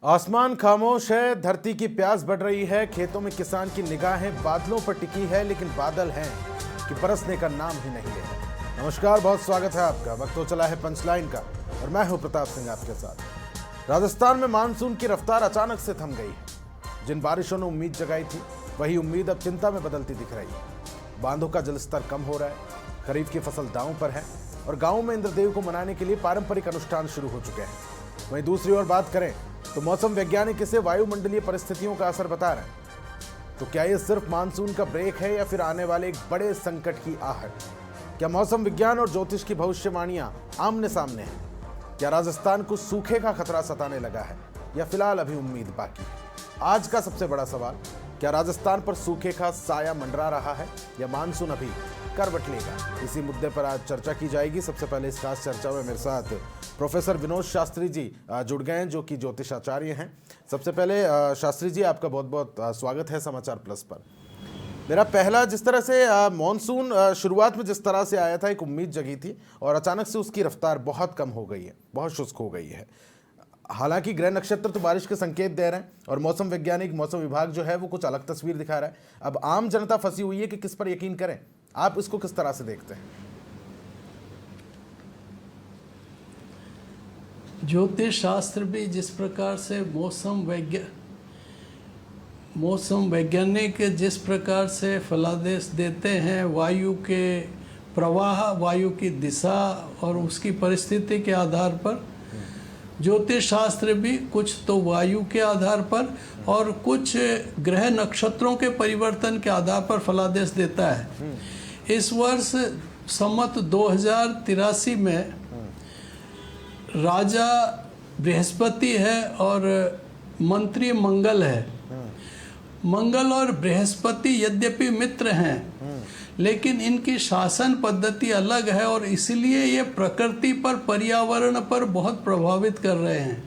आसमान खामोश है, धरती की प्यास बढ़ रही है, खेतों में किसान की निगाहें बादलों पर टिकी है, लेकिन बादल हैं कि बरसने का नाम ही नहीं है। नमस्कार, बहुत स्वागत है आपका। वक्त तो चला है पंचलाइन का और मैं हूं प्रताप सिंह आपके साथ। राजस्थान में मानसून की रफ्तार अचानक से थम गई है। जिन बारिशों ने उम्मीद जगाई थी, वही उम्मीद अब चिंता में बदलती दिख रही है। बांधों का जलस्तर कम हो रहा है, खरीफ की फसल दांव पर है और गाँव में इंद्रदेव को मनाने के लिए पारंपरिक अनुष्ठान शुरू हो चुके हैं। वहीं दूसरी ओर बात करें तो मौसम वैज्ञानिक इसे वायुमंडलीय परिस्थितियों का असर बता रहे हैं। तो क्या ये सिर्फ मानसून का ब्रेक है या फिर आने वाले एक बड़े संकट की आहट? क्या मौसम विज्ञान और ज्योतिष की भविष्यवाणियां आमने सामने हैं? क्या राजस्थान को सूखे का खतरा सताने लगा है या फिलहाल अभी उम्मीद बाकी है? आज का सबसे बड़ा सवाल, क्या राजस्थान पर सूखे का साया मंडरा रहा है या मानसून अभी करवट लेगा? इसी मुद्दे पर आज चर्चा की जाएगी। सबसे पहले इस खास चर्चा में मेरे साथ प्रोफेसर विनोद शास्त्री जी जुड़ गए हैं, जो कि ज्योतिषाचार्य हैं। सबसे पहले शास्त्री जी, आपका बहुत बहुत स्वागत है समाचार प्लस पर। मेरा पहला, जिस तरह से मॉनसून शुरुआत में जिस तरह से आया था, एक उम्मीद जगी थी और अचानक से उसकी रफ्तार बहुत कम हो गई है, बहुत शुष्क हो गई है। हालांकि ग्रह नक्षत्र तो बारिश के संकेत दे रहे हैं और मौसम वैज्ञानिक, मौसम विभाग जो है वो कुछ अलग तस्वीर दिखा रहा है। अब आम जनता फंसी हुई है कि किस पर यकीन करें। आप इसको किस तरह से देखते हैं? ज्योतिष शास्त्र भी जिस प्रकार से मौसम वैज्ञानिक जिस प्रकार से फलादेश देते हैं, वायु के प्रवाह, वायु की दिशा और उसकी परिस्थिति के आधार पर, ज्योतिष शास्त्र भी कुछ तो वायु के आधार पर और कुछ ग्रह नक्षत्रों के परिवर्तन के आधार पर फलादेश देता है। इस वर्ष संवत 2083 में राजा बृहस्पति है और मंत्री मंगल है। मंगल और बृहस्पति यद्यपि मित्र हैं, लेकिन इनकी शासन पद्धति अलग है और इसलिए ये प्रकृति पर, पर्यावरण पर बहुत प्रभावित कर रहे हैं।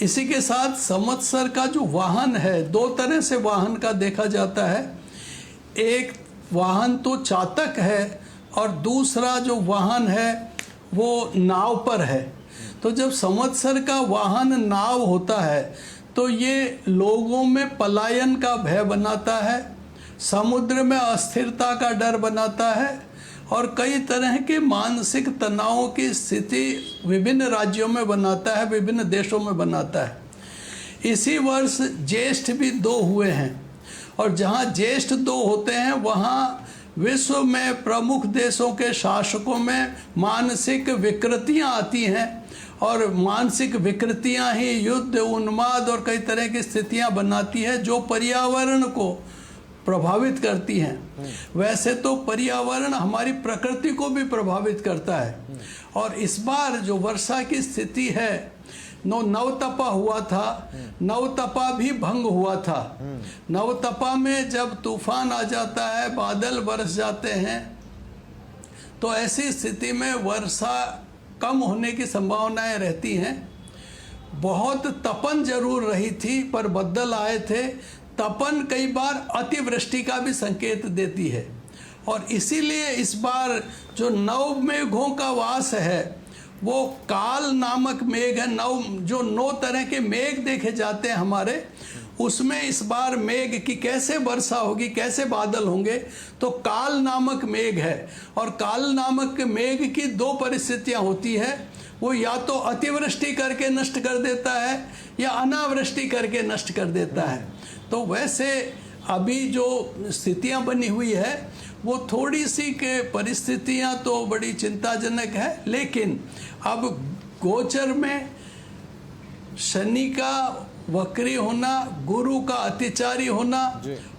इसी के साथ संवत्सर का जो वाहन है, दो तरह से वाहन का देखा जाता है। एक वाहन तो चातक है और दूसरा जो वाहन है वो नाव पर है। तो जब संवत्सर का वाहन नाव होता है तो ये लोगों में पलायन का भय बनाता है, समुद्र में अस्थिरता का डर बनाता है और कई तरह के मानसिक तनावों की स्थिति विभिन्न राज्यों में बनाता है, विभिन्न देशों में बनाता है। इसी वर्ष ज्येष्ठ भी 2 हुए हैं और जहाँ ज्येष्ठ 2 होते हैं वहाँ विश्व में प्रमुख देशों के शासकों में मानसिक विकृतियाँ आती हैं और मानसिक विकृतियाँ ही युद्ध, उन्माद और कई तरह की स्थितियाँ बनाती है जो पर्यावरण को प्रभावित करती हैं। वैसे तो पर्यावरण हमारी प्रकृति को भी प्रभावित करता है और इस बार जो वर्षा की स्थिति है, नवतपा हुआ था, नवतपा भी भंग हुआ था। नवतपा में जब तूफान आ जाता है, बादल बरस जाते हैं, तो ऐसी स्थिति में वर्षा कम होने की संभावनाएं रहती हैं। बहुत तपन जरूर रही थी पर बादल आए थे। तपन कई बार अतिवृष्टि का भी संकेत देती है और इसीलिए इस बार जो नव मेघों का वास है वो काल नामक मेघ है। 9 तरह के मेघ देखे जाते हैं हमारे, उसमें इस बार मेघ की कैसे वर्षा होगी, कैसे बादल होंगे, तो काल नामक मेघ है। और काल नामक मेघ की 2 परिस्थितियां होती है, वो या तो अतिवृष्टि करके नष्ट कर देता है या अनावृष्टि करके नष्ट कर देता है। तो वैसे अभी जो स्थितियां बनी हुई है वो थोड़ी सी के परिस्थितियां तो बड़ी चिंताजनक है, लेकिन अब गोचर में शनि का वक्री होना, गुरु का अतिचारी होना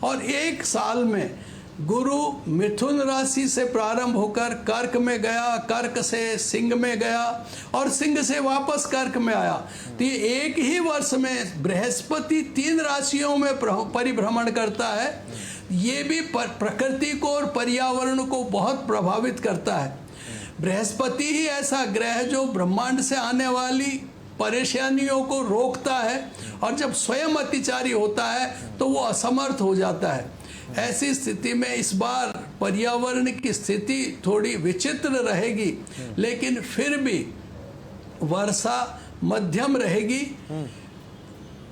और एक साल में गुरु मिथुन राशि से प्रारंभ होकर कर्क में गया, कर्क से सिंह में गया और सिंह से वापस कर्क में आया। तो ये एक ही वर्ष में बृहस्पति 3 राशियों में परिभ्रमण करता है। ये भी प्रकृति को और पर्यावरण को बहुत प्रभावित करता है। बृहस्पति ही ऐसा ग्रह है जो ब्रह्मांड से आने वाली परेशानियों को रोकता है और जब स्वयं अतिचारी होता है तो वो असमर्थ हो जाता है। ऐसी स्थिति में इस बार पर्यावरण की स्थिति थोड़ी विचित्र रहेगी, लेकिन फिर भी वर्षा मध्यम रहेगी।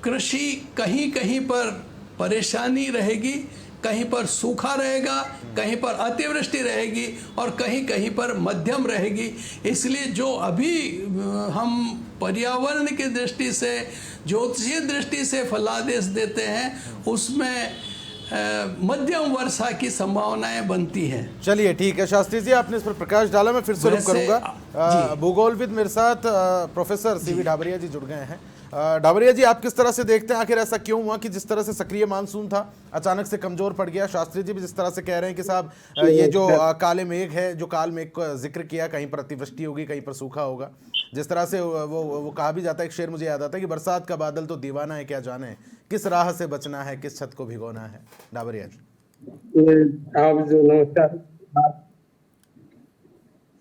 कृषि कहीं कहीं पर परेशानी रहेगी, कहीं पर सूखा रहेगा, कहीं पर अतिवृष्टि रहेगी और कहीं कहीं पर मध्यम रहेगी। इसलिए जो अभी हम पर्यावरण की दृष्टि से, ज्योतिषीय दृष्टि से फलादेश देते हैं, उसमें मध्यम वर्षा की संभावनाएं बनती हैं। चलिए ठीक है शास्त्री जी, आपने इस पर प्रकाश डाला, मैं फिर से रुक करूंगा। भूगोलविद मेरे साथ प्रोफेसर सीवी ढाबरिया जी जुड़ गए हैं। ढाबरिया जी, आप किस तरह से देखते हैं, आखिर ऐसा क्यों हुआ कि जिस तरह से सक्रिय मानसून था अचानक से कमजोर पड़ गया? शास्त्री जी भी जिस तरह से कह रहे हैं कि साहब ये जो काले मेघ है, जो काल मेघ का जिक्र किया, कहीं पर अतिवृष्टि होगी, कहीं पर सूखा होगा। जिस तरह से वो कहा भी जाता है, एक शेर मुझे याद आता है कि बरसात का बादल तो दीवाना है, क्या जाने किस राह से बचना है, किस छत को भिगोना है। ढाबरिया जी। आप जो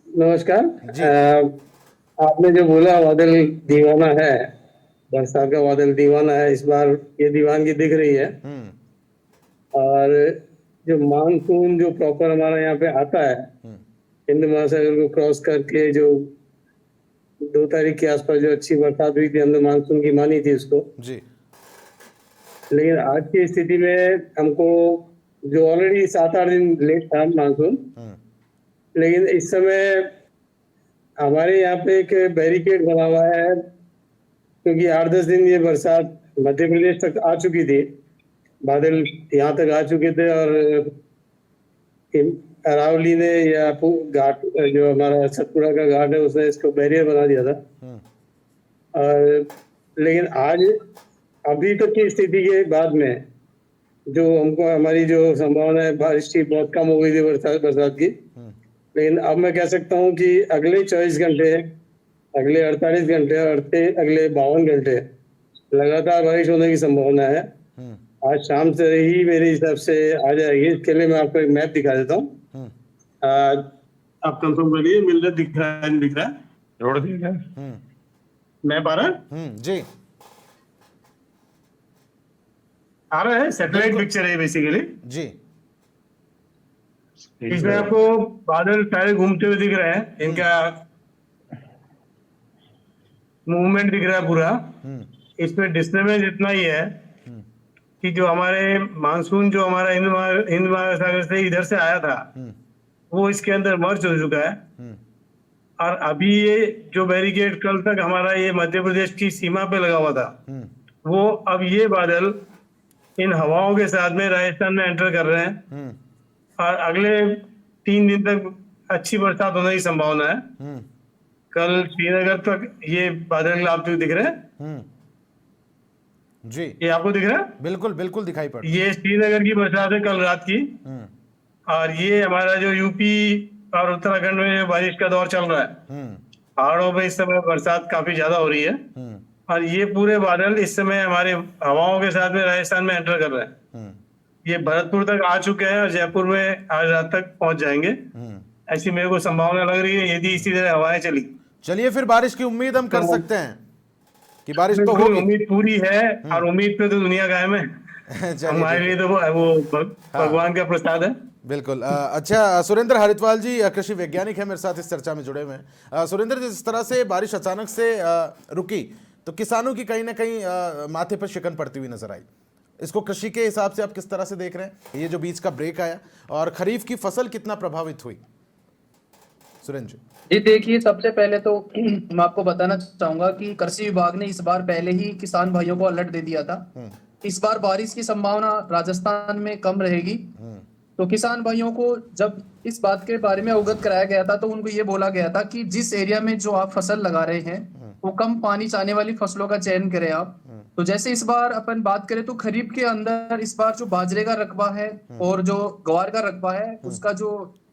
नमस्कार आपने जो बोला बादल दीवाना है, बरसात का बादल दीवाना है, इस बार ये दीवानगी दिख रही है। और जो मानसून जो प्रॉपर हमारा यहाँ पे आता है, हिंद महासागर को क्रॉस करके, जो 2 तारीख के आसपास जो अच्छी बरसात हुई थी, हमने मानसून की मानी थी उसको जी। लेकिन आज की स्थिति में हमको, जो ऑलरेडी 7-8 दिन लेट था मानसून, लेकिन इस समय हमारे यहाँ पे एक बैरिकेड बना हुआ है, क्योंकि 8-10 दिन ये बरसात मध्य प्रदेश तक आ चुकी थी, बादल यहाँ तक आ चुके थे और अरावली ने या घाट, जो हमारा सतपुड़ा का घाट है, उसने इसको बैरियर बना दिया था। और लेकिन आज अभी तक की स्थिति के बाद में जो हमको, हमारी जो संभावना है बारिश की बहुत कम हो गई थी बरसात की, लेकिन अब मैं कह सकता हूँ कि अगले 24 घंटे, अगले 48 घंटे, अगले 52 घंटे लगातार बारिश होने की संभावना है। आज शाम से ही मेरे हिसाब से आ जाएगी। इसके लिए मैं आपको एक मैप दिखा देता हूँ, आप कंफर्म करिए, मिल रहा, दिख रहा है, नहीं दिख रहा है? जोड़ दिया मैप आ रहा है? जी आ रहा है। सैटेलाइट पिक्चर है बेसिकली जी। इसमें आपको बादल सारे घूमते हुए दिख रहे हैं, इनका मूवमेंट दिख रहा है पूरा। इसमें डिस्टर्बेंस इतना ही है कि जो हमारे मानसून, जो हमारा हिंद महासागर से इधर से आया था, वो इसके अंदर मर्ज हो चुका है। और अभी ये जो बैरिकेड कल तक हमारा ये मध्य प्रदेश की सीमा पे लगा हुआ था, वो अब ये बादल इन हवाओं के साथ में राजस्थान में एंटर कर रहे हैं और अगले 3 दिन तक अच्छी बरसात होने की संभावना है। कल श्रीनगर तक ये बादल आपको दिख रहे हैं जी। ये आपको दिख रहा है? बिल्कुल बिल्कुल दिखाई पड़, ये श्रीनगर की बरसात है कल रात की। और ये हमारा जो यूपी और उत्तराखंड में बारिश का दौर चल रहा है, पहाड़ों पे इस समय बरसात काफी ज्यादा हो रही है। और ये पूरे बादल इस समय हमारे हवाओं के साथ में राजस्थान में एंटर कर रहे हैं। ये भरतपुर तक आ चुके हैं और जयपुर में आज रात तक पहुंच जाएंगे, ऐसी मेरे को संभावना लग रही है, यदि इसी तरह हवाएं चली। चलिए फिर बारिश की उम्मीद हम कर सकते हैं कि बारिश तो होगी। उम्मीद पूरी है और उम्मीद पे तो दुनिया कायम है। हमारे लिए तो वो भगवान का प्रसाद है। बिल्कुल। अच्छा, सुरेंद्र हरिद्वाल जी कृषि वैज्ञानिक है, मेरे साथ इस चर्चा में जुड़े हुए हैं। सुरेंद्र, जिस तरह से बारिश अचानक से रुकी तो किसानों की कहीं ना कहीं माथे पर शिकन पड़ती हुई नजर आई। इसको कृषि के हिसाब से आप किस तरह से देख रहे हैं? ये जो बीच का ब्रेक आया और खरीफ की फसल कितना प्रभावित हुई? सुरेंद्र जी। देखिए, सबसे पहले तो मैं आपको बताना चाहूंगा कि कृषि विभाग ने इस बार पहले ही किसान भाइयों को अलर्ट दे दिया था। इस बार बारिश की संभावना राजस्थान में कम रहेगी। तो किसान भाइयों को जब इस बात के बारे में अवगत कराया गया था, तो उनको ये बोला गया था कि जिस एरिया में जो आप फसल लगा रहे हैं वो कम पानी चाहने वाली फसलों का चयन करें आप। तो जैसे इस बार अपन बात करें तो खरीफ के अंदर इस बार जो बाजरे का रकबा है और जो ग्वार का रकबा है, उसका जो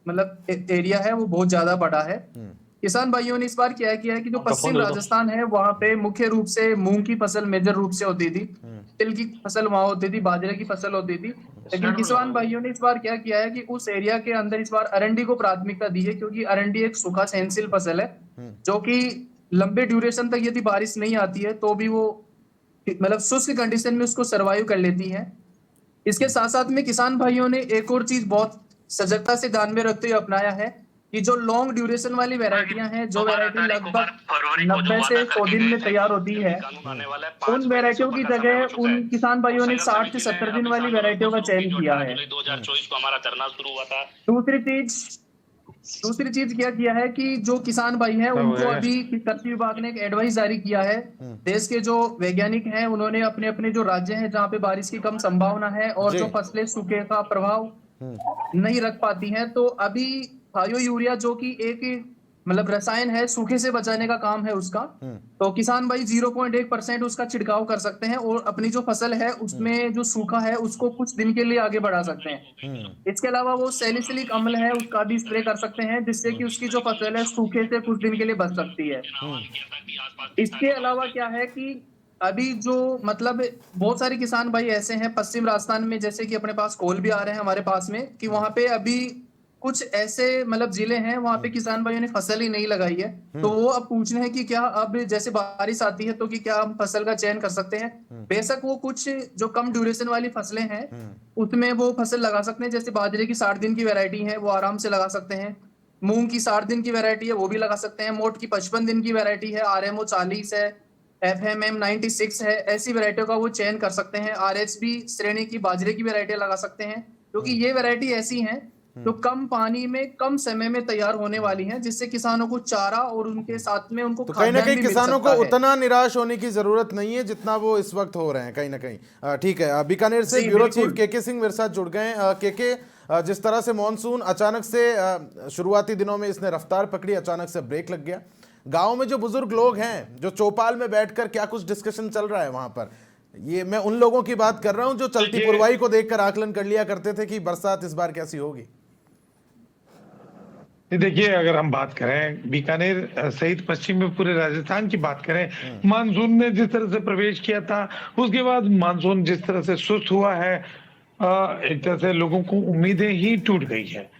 मतलब एरिया है वो बहुत ज्यादा बड़ा है। किसान भाइयों ने इस बार क्या किया है कि जो पश्चिम राजस्थान है वहां पे मुख्य रूप से मूंग की फसल मेजर रूप से होती थी, तिल की फसल वहां होती थी, बाजरे की फसल होती थी। लेकिन किसान भाइयों ने इस बार क्या किया है कि उस एरिया के अंदर इस बार अरंडी को प्राथमिकता दी है, क्योंकि अरंडी एक सूखा सहनशील फसल है जो कि लंबे ड्यूरेशन तक यदि बारिश नहीं आती है तो भी वो मतलब शुष्क कंडीशन में उसको सर्वाइव कर लेती है। इसके साथ साथ में किसान भाइयों ने एक और चीज बहुत सजगता से ध्यान में रखते हुए अपनाया है कि जो लॉन्ग ड्यूरेशन वाली वैरायटियां हैं, जो वैरायटी लगभग 90 से 100 दिन में तैयार होती है, उन वैरायटियों की जगह उन किसान भाइयों ने 60 से 70 दिन वाली वैरायटियों का चयन किया है। 2024 को हमारा धरना शुरू हुआ था। दूसरी चीज क्या किया है कि जो किसान भाई हैं उनको अभी कृषि विभाग ने एक एडवाइस जारी किया है। देश के जो वैज्ञानिक हैं उन्होंने अपने अपने जो राज्य हैं जहाँ पे बारिश की कम संभावना है और जो फसलें सूखे का प्रभाव नहीं रख पाती हैं, तो अभी बायो यूरिया जो कि एक मतलब रसायन है, सूखे से बचाने का काम है उसका, तो किसान भाई 0.1% उसका छिड़काव कर सकते हैं और अपनी जो फसल है उसमें जो सूखा है उसको कुछ दिन के लिए आगे बढ़ा सकते हैं। इसके अलावा वो सैलिसिलिक अम्ल है उसका भी स्प्रे कर सकते हैं, जिससे कि उसकी जो फसल है सूखे से कुछ दिन के लिए बच सकती है। इसके अलावा क्या है कि अभी जो मतलब बहुत सारे किसान भाई ऐसे हैं पश्चिम राजस्थान में, जैसे कि अपने पास कोल भी आ रहे हैं हमारे पास में, कि वहां पे अभी कुछ ऐसे मतलब जिले हैं वहां पे किसान भाइयों ने फसल ही नहीं लगाई है, तो वो अब पूछ रहे हैं कि क्या अब जैसे बारिश आती है तो कि क्या हम फसल का चयन कर सकते हैं। बेशक वो कुछ जो कम ड्यूरेशन वाली फसलें हैं उसमें वो फसल लगा सकते हैं, जैसे बाजरे की 60 दिन की वैरायटी है वो आराम से लगा सकते हैं, मूंग की 60 दिन की वैरायटी है वो भी लगा सकते हैं, मोट की 55 दिन की वैरायटी है, RMO 40 है, FMM 96 है, ऐसी वैरायटियों का वो चयन कर सकते हैं। RHB श्रेणी की बाजरे की वैरायटी लगा सकते हैं, क्योंकि ये वैरायटी ऐसी हैं जो कम पानी में कम समय में तैयार होने वाली हैं, जिससे किसानों को चारा और उनके साथ में उनको तो कहीं ना कहीं किसानों को उतना निराश होने की जरूरत नहीं है जितना वो इस वक्त हो रहे हैं कहीं ना कहीं। ठीक है, बीकानेर से ब्यूरो चीफ के सिंह मेरे साथ जुड़ गए। के जिस तरह से मॉनसून अचानक से शुरुआती दिनों में इसने रफ्तार पकड़ी, अचानक से ब्रेक लग गया, गाँव में जो बुजुर्ग लोग हैं जो चौपाल में बैठकर क्या कुछ डिस्कशन चल रहा है वहां पर, ये मैं उन लोगों की बात कर रहा हूं जो चलती पुरवाई को देखकर आकलन कर लिया करते थे कि बरसात इस बार कैसी होगी। देखिए, अगर हम बात करें बीकानेर सहित पश्चिम में पूरे राजस्थान की बात करें, मानसून ने जिस तरह से प्रवेश किया था उसके बाद मानसून जिस तरह से सुस्त हुआ है, एक तरह से लोगों को उम्मीदें ही टूट गई है।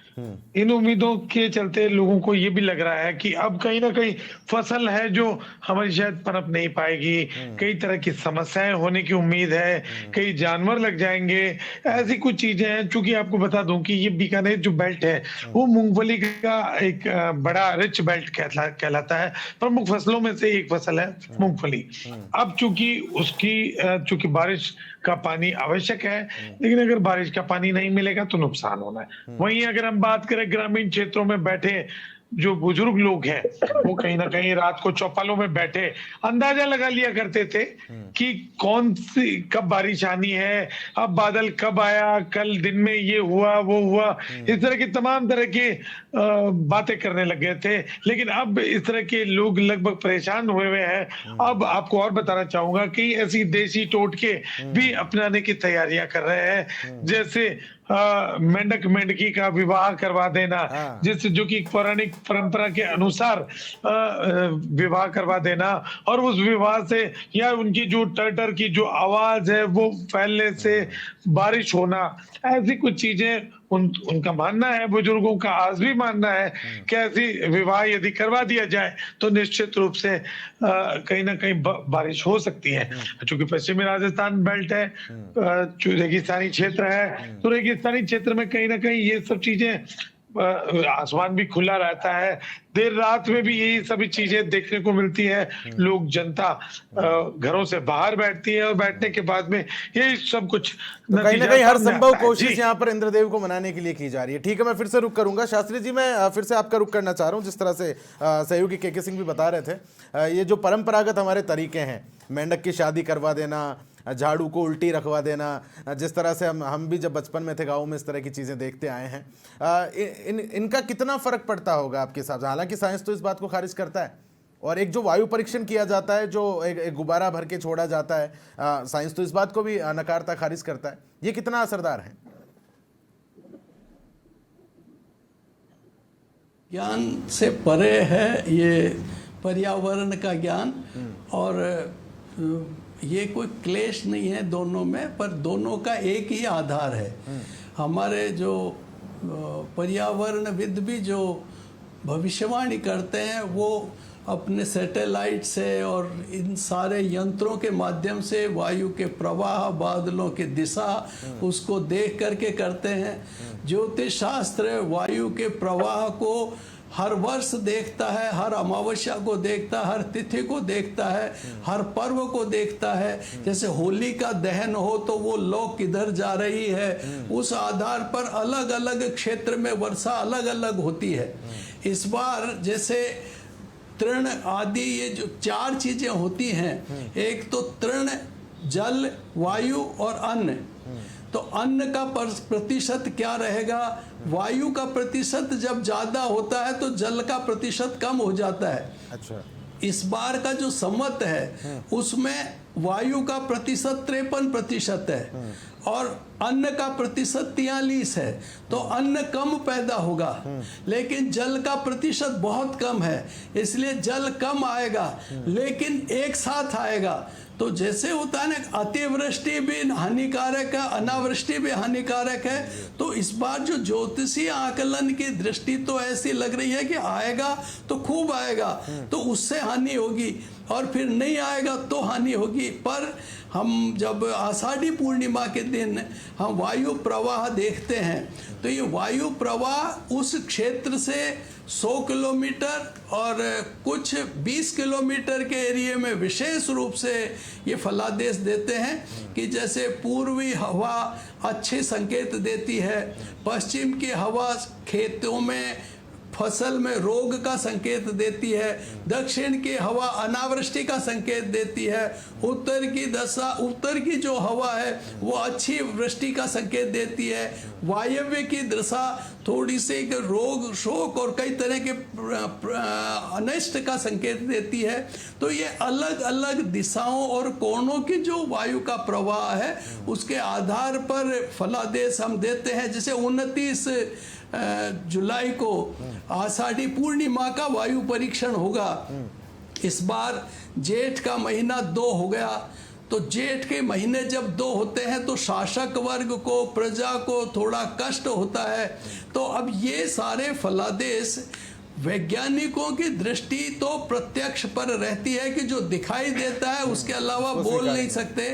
इन उम्मीदों के चलते लोगों को ये भी लग रहा है कि अब कहीं ना कहीं फसल है जो हमारी शायद पनप नहीं पाएगी, कई तरह की समस्याएं होने की उम्मीद है, कई जानवर लग जाएंगे, ऐसी कुछ चीजें हैं। चूंकि आपको बता दूं कि ये बीकानेर जो बेल्ट है वो मूंगफली का एक बड़ा रिच बेल्ट कहलाता है। प्रमुख फसलों में से एक फसल है मूंगफली। अब चूंकि बारिश का पानी आवश्यक है, लेकिन अगर बारिश का पानी नहीं मिलेगा तो नुकसान होना है। वहीं अगर हम बात करें ग्रामीण क्षेत्रों में बैठे जो बुजुर्ग लोग हैं, वो कहीं ना कहीं रात को चौपालों में बैठे अंदाजा लगा लिया करते थे कि कौन सी कब बारिश आनी है, अब बादल कब आया, कल दिन में ये हुआ वो हुआ, इस तरह की तमाम तरह की बातें करने लग गए थे। लेकिन अब इस तरह के लोग लगभग परेशान हुए हैं। अब आपको और बताना चाहूंगा कि ऐसी देसी टोटके भी अपनाने की तैयारियां कर रहे हैं, जैसे मेंढक मेंढकी का विवाह करवा देना, जिससे जो कि पौराणिक परंपरा के अनुसार विवाह करवा देना, और उस विवाह से या उनकी जो टर की जो आवाज है वो फैलने से बारिश होना, ऐसी कुछ चीजें उनका मानना है, बुजुर्गों का आज भी मानना है कि ऐसी विवाह यदि करवा दिया जाए तो निश्चित रूप से कहीं ना कहीं बारिश हो सकती है। चूंकि पश्चिमी राजस्थान बेल्ट है, रेगिस्तानी क्षेत्र है, तो रेगिस्तानी क्षेत्र में कहीं ना कहीं ये सब चीजें, आसमान भी खुला रहता है, देर रात में भी यही सभी चीजें देखने को मिलती है। लोग जनता घरों से बाहर बैठती है और बैठने के बाद में यही सब कुछ तो कहीं ना कहीं हर संभव कोशिश यहाँ पर इंद्रदेव को मनाने के लिए की जा रही है। ठीक है, मैं फिर से रुक करूंगा। शास्त्री जी, मैं फिर से आपका रुक करना चाह रहा हूँ। जिस तरह से सहयोगी के सिंह भी बता रहे थे, ये जो परंपरागत हमारे तरीके हैं, मेंढक की शादी करवा देना, झाड़ू को उल्टी रखवा देना, जिस तरह से हम भी जब बचपन में थे गाँव में इस तरह की चीज़ें देखते आए हैं, इनका कितना फर्क पड़ता होगा आपके हिसाब से? हालांकि साइंस तो इस बात को खारिज करता है, और एक जो वायु परीक्षण किया जाता है, जो एक गुब्बारा भर के छोड़ा जाता है, साइंस तो इस बात को भी नकारता खारिज करता है। ये कितना असरदार है? ज्ञान से परे है ये पर्यावरण का ज्ञान, और ये कोई क्लेश नहीं है दोनों में, पर दोनों का एक ही आधार है। हमारे जो पर्यावरणविद भी जो भविष्यवाणी करते हैं वो अपने सैटेलाइट से और इन सारे यंत्रों के माध्यम से वायु के प्रवाह, बादलों की दिशा, उसको देख करके करते हैं। ज्योतिष शास्त्र वायु के प्रवाह को हर वर्ष देखता है, हर अमावस्या को देखता है, हर तिथि को देखता है, हर पर्व को देखता है। जैसे होली का दहन हो तो वो लौ किधर जा रही है, उस आधार पर अलग अलग क्षेत्र में वर्षा अलग अलग होती है। इस बार जैसे तृण आदि ये जो 4 चीजें होती हैं, एक तो तृण, जल, वायु और अन्न। तो अन्न का प्रतिशत क्या रहेगा? वायु का प्रतिशत जब ज्यादा होता है तो जल का प्रतिशत कम हो जाता है। अच्छा, इस बार का जो सम्मत है उसमें वायु का प्रतिशत 53% है और अन्न का प्रतिशत 43 है। तो अन्न कम पैदा होगा, लेकिन जल का प्रतिशत बहुत कम है, इसलिए जल कम आएगा लेकिन एक साथ आएगा। तो जैसे होता है ना, अतिवृष्टि भी हानिकारक है, अनावृष्टि भी हानिकारक है। तो इस बार जो ज्योतिषीय आकलन की दृष्टि तो ऐसी लग रही है कि आएगा तो खूब आएगा, तो उससे हानि होगी, और फिर नहीं आएगा तो हानि होगी। पर हम जब आषाढ़ी पूर्णिमा के दिन हम वायु प्रवाह देखते हैं तो ये वायु प्रवाह उस क्षेत्र से 100 किलोमीटर और कुछ 20 किलोमीटर के एरिया में विशेष रूप से ये फलादेश देते हैं कि जैसे पूर्वी हवा अच्छे संकेत देती है, पश्चिम की हवा खेतों में फसल में रोग का संकेत देती है, दक्षिण की हवा अनावृष्टि का संकेत देती है, उत्तर की जो हवा है वो अच्छी वृष्टि का संकेत देती है, वायव्य की दिशा थोड़ी सी रोग, शोक और कई तरह के अनिष्ट का संकेत देती है। तो ये अलग अलग दिशाओं और कोणों की जो वायु का प्रवाह है उसके आधार पर फलादेश हम देते हैं। जैसे 29 जुलाई को आषाढ़ी पूर्णिमा का वायु परीक्षण होगा। इस बार जेठ का महीना 2 हो गया, तो जेठ के महीने जब 2 होते हैं तो शासक वर्ग को, प्रजा को थोड़ा कष्ट होता है। तो अब ये सारे फलादेश वैज्ञानिकों की दृष्टि तो प्रत्यक्ष पर रहती है कि जो दिखाई देता है उसके अलावा बोल नहीं सकते।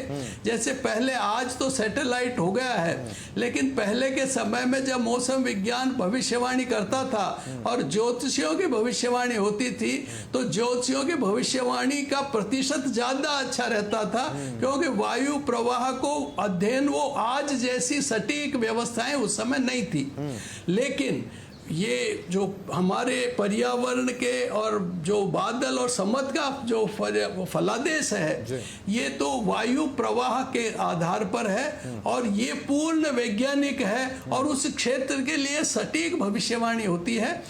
जैसे पहले, आज तो सैटेलाइट हो गया है, लेकिन पहले के समय में जब मौसम विज्ञान भविष्यवाणी करता था और ज्योतिषियों की भविष्यवाणी होती थी तो ज्योतिषियों की भविष्यवाणी का प्रतिशत ज्यादा अच्छा रहता था, क्योंकि वायु प्रवाह को अध्ययन वो आज जैसी सटीक व्यवस्थाएं उस समय नहीं थी। लेकिन ये जो हमारे पर्यावरण के और जो बादल और सम्मत का जो फलादेश है ये तो वायु प्रवाह के आधार पर है और ये पूर्ण वैज्ञानिक है और उस क्षेत्र के लिए सटीक भविष्यवाणी होती है।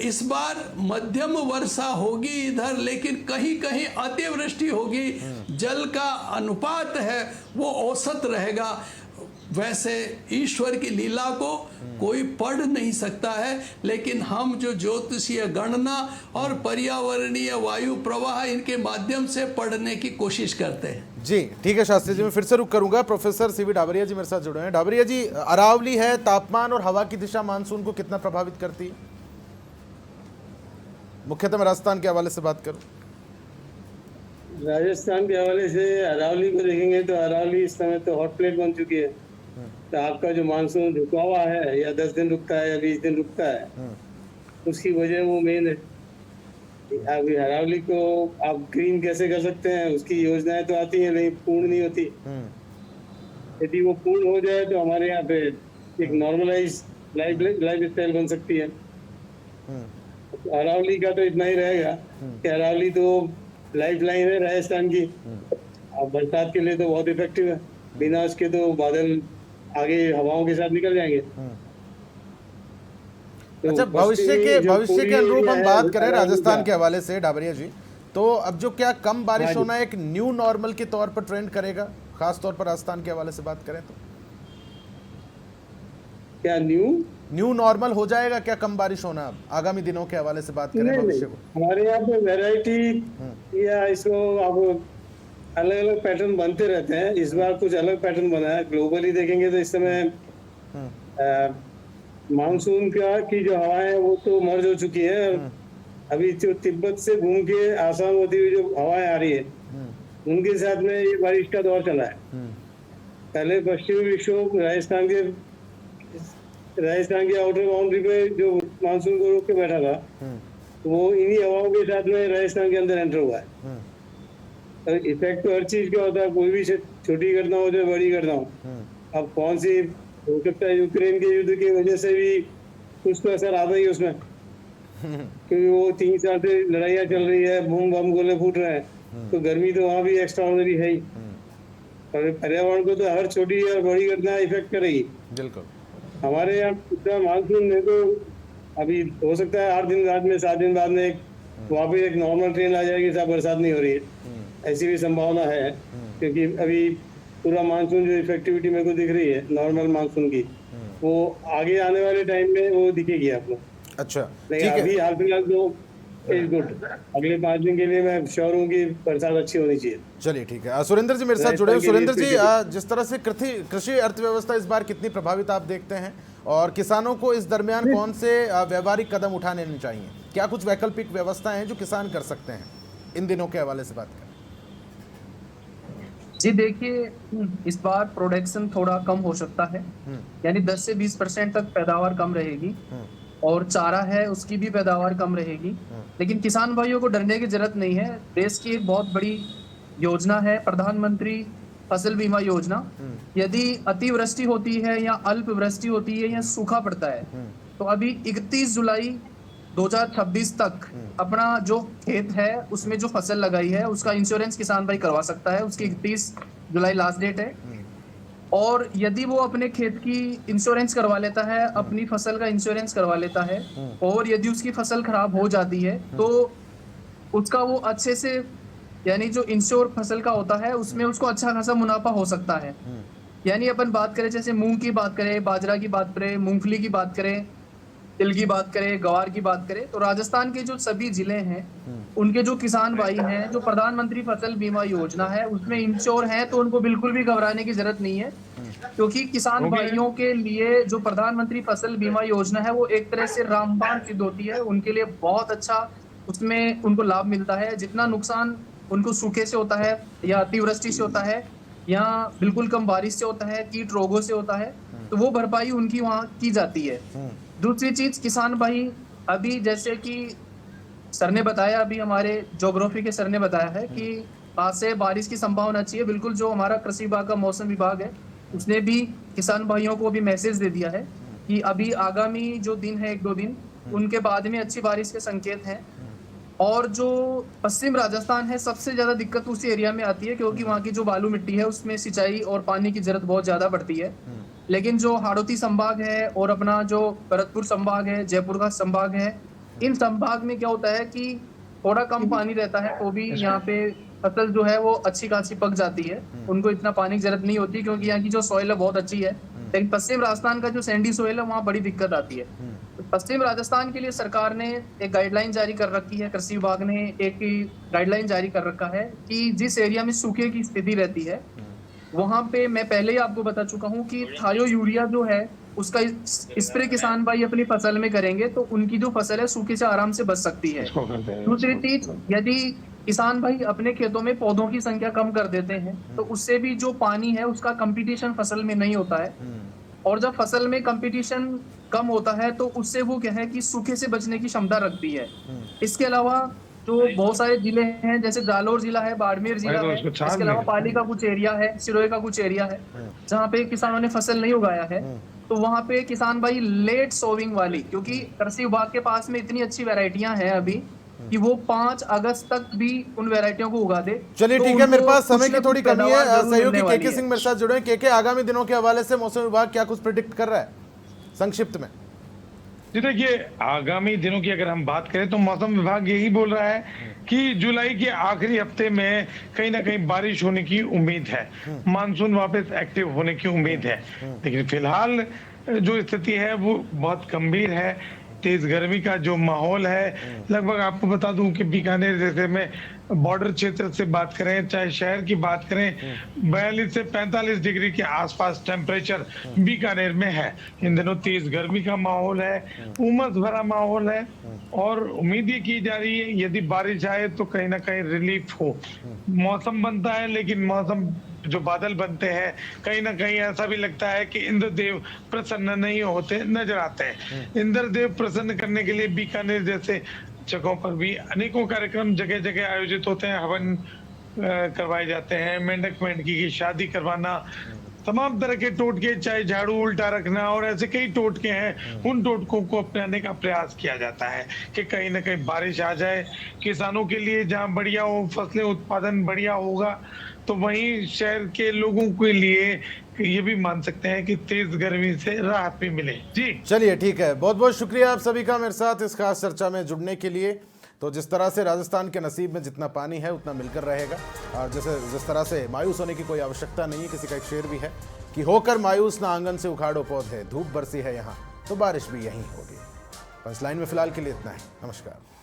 इस बार मध्यम वर्षा होगी इधर, लेकिन कहीं कहीं अतिवृष्टि होगी। जल का अनुपात है वो औसत रहेगा। वैसे ईश्वर की लीला को कोई पढ़ नहीं सकता है, लेकिन हम जो ज्योतिषीय गणना और पर्यावरणीय वायु प्रवाह इनके माध्यम से पढ़ने की कोशिश करते हैं। जी ठीक है शास्त्री जी, मैं फिर से रुक करूंगा। प्रोफेसर सीवी डाबरिया जी मेरे साथ जुड़े हैं। डाबरिया जी, अरावली है, तापमान और हवा की दिशा मानसून को कितना प्रभावित करती है? मुख्यतः मैं राजस्थान के हवाले से बात करूं। राजस्थान के हवाले से अरावली को देखेंगे तो अरावली इस समय तो हॉट प्लेट बन चुकी है। तो आपका जो मानसून रुका हुआ है, या 10 दिन रुकता है या 20 दिन रुकता है, उसकी वजह वो मेन है। अभी अरावली को आप ग्रीन कैसे कर सकते हैं, उसकी योजनाएं तो आती हैं लेकिन पूर्ण नहीं होती। यदि वो पूर्ण हो जाए तो हमारे यहाँ पे एक नॉर्मलाइज लाइफ स्टाइल बन सकती है। तो अरावली का तो इतना ही रहेगा कि अरावली तो लाइफ लाइन है राजस्थान की। अब बरसात के लिए तो बहुत इफेक्टिव है, बिना उसके तो बादल आगे हवाओं के साथ निकल जाएंगे। तो अच्छा, भविष्य के अनुरूप हम बात करें राजस्थान के हवाले से डाबरिया जी, तो अब जो क्या कम बारिश होना एक न्यू नॉर्मल के तौर पर ट्रेंड करेगा, खास तौर पर राजस्थान के हवाले से बात करें तो क्या न्यू नॉर्मल हो जाएगा क्या कम बारिश होना? आगामी दिनों के हवाले से बात करें भविष्य को। हमारे यहाँ पे वैरायटी या इसको अब अलग अलग पैटर्न बनते रहते हैं। इस बार कुछ अलग पैटर्न बना है। ग्लोबली देखेंगे तो इस समय मानसून की जो हवाएं हैं वो तो मर्ज हो चुकी है। अभी जो तिब्बत से घूम के आसाम होती हुई जो हवाएं आ रही है उनके साथ में ये बारिश का दौर चला है। पहले पश्चिमी विक्षोभ राजस्थान के राजस्थान की आउटर बाउंड्री पे जो मानसून को रोक के बैठा था, वो इन्हीं हवाओं के साथ में राजस्थान के अंदर एंटर हुआ है। और इफेक्ट तो हर चीज का होता है, कोई भी छोटी घटना हो चाहे बड़ी घटना हो। अब कौन सी हो सकता है, यूक्रेन के युद्ध की वजह से भी कुछ तो असर आता ही उसमें, क्योंकि वो 3 साल से लड़ाइयाँ चल रही है, बम बम गोले फूट रहे हैं, तो गर्मी तो वहाँ भी एक्स्ट्राऑर्डिनरी है ही। और पर्यावरण को तो हर छोटी और बड़ी घटना इफेक्ट करेगी। बिल्कुल। हमारे यहाँ इतना मानसून में तो अभी हो सकता है 8 दिन बाद में 7 दिन बाद में एक वापस एक नॉर्मल ट्रेन आ जाएगी, सब बरसात नहीं हो रही है, ऐसी भी संभावना है। क्योंकि अभी पूरा मानसून जो इफेक्टिविटी मेरे को दिख रही है नॉर्मल मानसून की, वो आगे आने वाले टाइम में वो दिखेगी आपको। अच्छा, लेकिन ठीक है। अभी हाल फिलहाल तो इज गुड। अगले 5 दिन के लिए मैं श्योर हूँ कि बरसात अच्छी होनी चाहिए। चलिए ठीक है। सुरेंद्र जी मेरे साथ जुड़े हैं। सुरेंद्र जी, जिस तरह से कृषि अर्थव्यवस्था इस बार कितनी प्रभावित आप देखते हैं, और किसानों को इस दरमियान कौन से व्यवहारिक कदम उठाने चाहिए? क्या कुछ वैकल्पिक व्यवस्थाएं हैं जो किसान कर सकते हैं इन दिनों के हवाले से बात करें? जी देखिए, इस बार प्रोडक्शन थोड़ा कम हो सकता है, यानी 10 से 20% तक पैदावार कम रहेगी, और चारा है उसकी भी पैदावार कम रहेगी। लेकिन किसान भाइयों को डरने की जरूरत नहीं है। देश की एक बहुत बड़ी योजना है प्रधानमंत्री फसल बीमा योजना। यदि अतिवृष्टि होती है या अल्प वृष्टि होती है या सूखा पड़ता है, तो अभी 31 जुलाई 2026 तक अपना जो खेत है उसमें जो फसल लगाई है उसका इंश्योरेंस किसान भाई करवा सकता है। उसकी 31 जुलाई लास्ट डेट है। और यदि वो अपने खेत की इंश्योरेंस करवा लेता है, अपनी फसल का इंश्योरेंस करवा लेता है, और यदि उसकी फसल खराब हो जाती है तो उसका वो अच्छे से, यानी जो इंश्योर फसल का होता है उसमें उसको अच्छा खासा मुनाफा हो सकता है। यानी अपन बात करें, जैसे मूंग की बात करें, बाजरा की बात करें, मूंगफली की बात करें, तिल की बात करें, ग्वार की बात करें, तो राजस्थान के जो सभी जिले हैं उनके जो किसान भाई हैं, जो प्रधानमंत्री फसल बीमा योजना है उसमें इंश्योर हैं, तो उनको बिल्कुल भी घबराने की जरूरत नहीं है। क्योंकि किसान भाइयों के लिए जो प्रधानमंत्री फसल बीमा योजना है वो एक तरह से रामबाण सिद्ध होती है। उनके लिए बहुत अच्छा उसमें उनको लाभ मिलता है। जितना नुकसान उनको सूखे से होता है या अतिवृष्टि से होता है या बिल्कुल कम बारिश से होता है, कीट रोगों से होता है, तो वो भरपाई उनकी वहाँ की जाती है। दूसरी चीज, किसान भाई अभी जैसे कि सर ने बताया, अभी हमारे ज्योग्राफी के सर ने बताया है कि आज से बारिश की संभावना चाहिए। बिल्कुल, जो हमारा कृषि विभाग का मौसम विभाग है उसने भी किसान भाइयों को भी मैसेज दे दिया है कि अभी आगामी जो दिन है 1-2 दिन उनके बाद में अच्छी बारिश के संकेत हैं। और जो पश्चिम राजस्थान है, सबसे ज्यादा दिक्कत उसी एरिया में आती है, क्योंकि वहाँ की जो बालू मिट्टी है उसमें सिंचाई और पानी की जरूरत बहुत ज्यादा पड़ती है। लेकिन जो हाड़ौती संभाग है और अपना जो भरतपुर संभाग है, जयपुर का संभाग है, इन संभाग में क्या होता है कि थोड़ा कम पानी रहता है तो भी यहाँ पे फसल जो है वो अच्छी खासी पक जाती है। उनको इतना पानी की जरूरत नहीं होती क्योंकि यहाँ की जो सॉइल है बहुत अच्छी है। लेकिन पश्चिम राजस्थान का जो सैंडी सॉइल है वहाँ बड़ी दिक्कत आती है। तो पश्चिम राजस्थान के लिए सरकार ने एक गाइडलाइन जारी कर रखी है, कृषि विभाग ने एक गाइडलाइन जारी कर रखा है कि जिस एरिया में सूखे की स्थिति रहती है वहां पे, मैं पहले ही आपको बता चुका हूं कि थायो यूरिया जो है उसका स्प्रे किसान भाई अपनी फसल में करेंगे तो उनकी जो फसल है सूखे से आराम से बच सकती है। दूसरी चीज, यदि किसान भाई अपने खेतों में पौधों की संख्या कम कर देते हैं तो उससे भी जो पानी है उसका कंपटीशन फसल में नहीं होता है। और जब फसल में कंपटीशन कम होता है तो उससे वो क्या है कि सूखे से बचने की क्षमता रखती है। इसके अलावा जो बहुत सारे जिले हैं, जैसे जालोर जिला है, बाड़मेर जिला है, इसके अलावा पाली का कुछ एरिया है, सिरोही का कुछ एरिया है जहाँ पे किसानों ने फसल नहीं उगाया है, तो वहाँ पे किसान भाई लेट सोविंग वाली, क्योंकि कृषि विभाग के पास में इतनी अच्छी वैरायटियां हैं अभी कि वो 5 अगस्त तक भी उन वैरायटियों को उगा दे। चलिए ठीक है, मेरे पास समय की थोड़ी कमी है। सहयोगी केके सिंह मेरे साथ जुड़े हैं। केके, आगामी दिनों के हवाले से मौसम विभाग क्या कुछ प्रेडिक्ट कर रहा है संक्षिप्त में? जी देखिए, आगामी दिनों की अगर हम बात करें तो मौसम विभाग यही बोल रहा है कि जुलाई के आखिरी हफ्ते में कहीं ना कहीं बारिश होने की उम्मीद है, मानसून वापस एक्टिव होने की उम्मीद है। लेकिन फिलहाल जो स्थिति है वो बहुत गंभीर है। तेज गर्मी का जो माहौल है, लगभग आपको बता दूं कि बीकानेर जैसे में बॉर्डर क्षेत्र से बात करें, चाहे शहर की बात करें, 42 से 45 डिग्री के आसपास टेम्परेचर बीकानेर में है। इन दिनों तेज गर्मी का माहौल है, उमस भरा माहौल है, और उम्मीद ये की जा रही है यदि बारिश आए तो कहीं ना कहीं रिलीफ हो। मौसम बनता है लेकिन मौसम जो बादल बनते हैं, कहीं ना कहीं ऐसा भी लगता है कि इंद्रदेव प्रसन्न नहीं होते नजर आते हैं। इंद्रदेव प्रसन्न करने के लिए बीकानेर जैसे जगहों पर भी अनेकों कार्यक्रम जगह जगह आयोजित होते हैं। हवन करवाए जाते हैं, मेंढक मेंढकी की शादी करवाना, तमाम तरह के टोटके, चाहे झाड़ू उल्टा रखना और ऐसे कई टोटके हैं, उन टोटकों को अपनाने का प्रयास किया जाता है कि कहीं ना कहीं बारिश आ जाए किसानों के लिए, जहां बढ़िया हो, फसलें उत्पादन बढ़िया होगा, तो वहीं शहर के लोगों के लिए ये भी मान सकते हैं कि तेज गर्मी से राहत भी मिले। जी चलिए ठीक है, बहुत बहुत शुक्रिया आप सभी का मेरे साथ इस खास चर्चा में जुड़ने के लिए। तो जिस तरह से राजस्थान के नसीब में जितना पानी है उतना मिलकर रहेगा, और जिस तरह से मायूस होने की कोई आवश्यकता नहीं है। किसी का एक शेर भी है कि होकर मायूस ना आंगन से उखाड़ो पौधे, धूप बरसी है यहाँ तो बारिश भी यहीं होगी। पंचलाइन में फिलहाल के लिए इतना ही। नमस्कार।